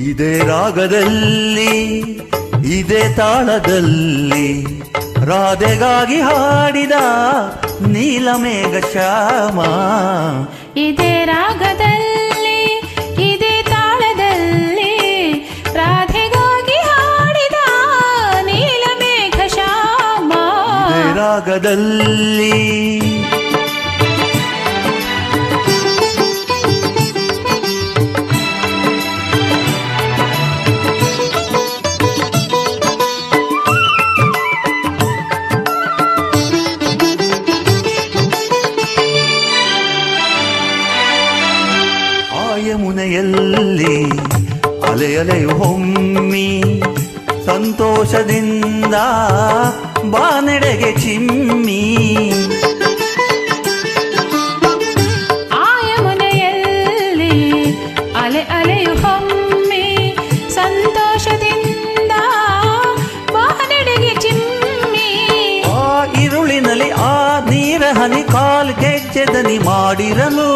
ಇದೇ ರಾಗದಲ್ಲಿ ಇದೇ ತಾಳದಲ್ಲಿ ರಾಧೆಗಾಗಿ ಹಾಡಿದ ನೀಲಮೇಘ ಶ್ಯಾಮ. ಇದೇ ರಾಗದಲ್ಲಿ ಇದೇ ತಾಳದಲ್ಲಿ ರಾಧೆಗಾಗಿ ಹಾಡಿದ ನೀಲಮೇಘ ಶ್ಯಾಮ. ಇದೇ ರಾಗದಲ್ಲಿ ಯಮುನೆಯಲ್ಲಿ ಅಲೆ ಅಲೆಯು ಹೊಮ್ಮಿ ಸಂತೋಷದಿಂದ ಬಾನೆಡೆಗೆ ಚಿಮ್ಮಿ. ಆ ಯಮುನೆಯಲ್ಲಿ ಅಲೆ ಅಲೆಯು ಹೊಮ್ಮಿ ಸಂತೋಷದಿಂದ ಬಾನೆಡೆಗೆ ಚಿಮ್ಮಿ. ಆ ಇರುಳಿನಲ್ಲಿ ಆ ನೀರ ಹನಿ ಕಾಲು ಗೆಜ್ಜೆದನಿ ಮಾಡಿರಲು.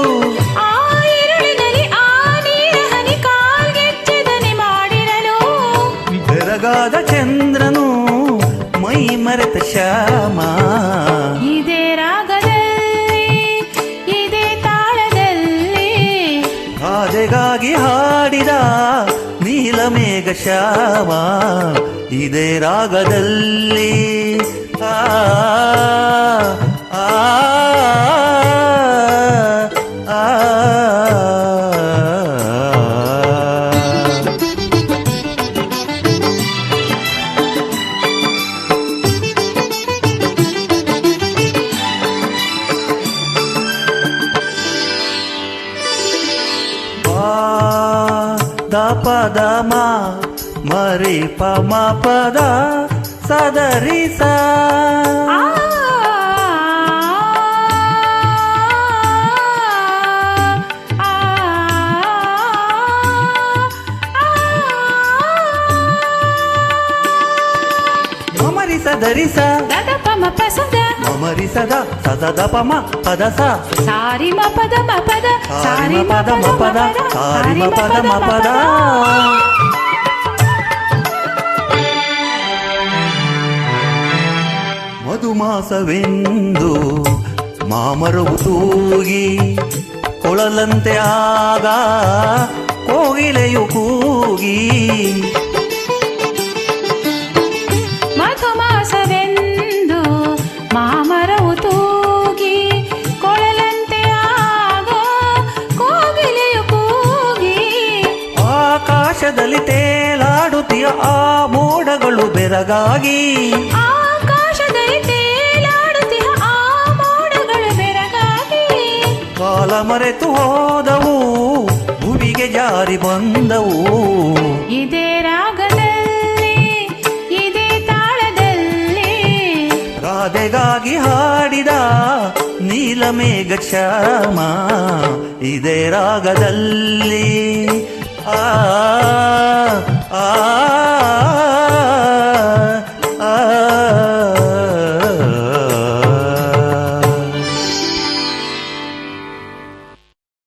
ಬೆರಗಾದ ಚಂದ್ರನು ಮೈ ಮರೆತ ಶ್ಯಾಮ. ಇದೇ ರಾಗದಲ್ಲಿ ಇದೇ ತಾಳದಲ್ಲಿ ರಾಧೆಗಾಗಿ ಹಾಡಿದ ನೀಲಮೇಘ ಶ್ಯಾಮ. ಇದೇ ರಾಗದಲ್ಲಿ ಆ ಆ ದ ಪದ ಮ ಮರಿ ಪ ಮ ಪದ ಸದರಿ ಸ. ಮಮರಿ ಸದರಿ ಸ ದದ ಪ ಮ ಪ ಸದ ಮಮರಿ ಸದ ಸದ ಪ ಮ ಪದ ಸ. ಸಾರಿ ಮ ಪದ ಮ ಪದ ಸಾರಿ ಮ ಪದ ಮ ಪದ ಸಾರಿ ಮ ಪದ ಮ ಪದ. ಮಧುಮಾಸವೆಂದು ಮಾಮರವು ತೂಗಿ ಕೊಳಲಂತೆ ಆಗ ಕೋಗಿಲೆಯು ಕೂಗಿ. ಮಧುಮಾಸವೆಂದು ಮಾಮರವು ತೂಗಿ ಕೊಳಲಂತೆ ಆಗ ಕೋಗಿಲೆಯು ಕೂಗಿ. ಆಕಾಶದಲ್ಲಿ ತೇಲಾಡುತ್ತಿಯ ಆ ಮೋಡಗಳು ಬೆರಗಾಗಿ. ಆಕಾಶದಲ್ಲಿ ತೇಲಾಡುತ್ತಿಯ ಆ ಮೋಡಗಳು ಬೆರಗಾಗಿ. ಕಾಲ ಮರೆತು ಹೋದವು ಭುವಿಗೆ ಜಾರಿ ಬಂದವು. ಇದೇ ರಾಗದಲ್ಲಿ ಇದೇ ತಾಳದಲ್ಲಿ ರಾಧೆಗಾಗಿ ಹಾಡಿದ ನೀಲಮೇಘ ಶ್ಯಾಮ. ಇದೇ ರಾಗದಲ್ಲಿ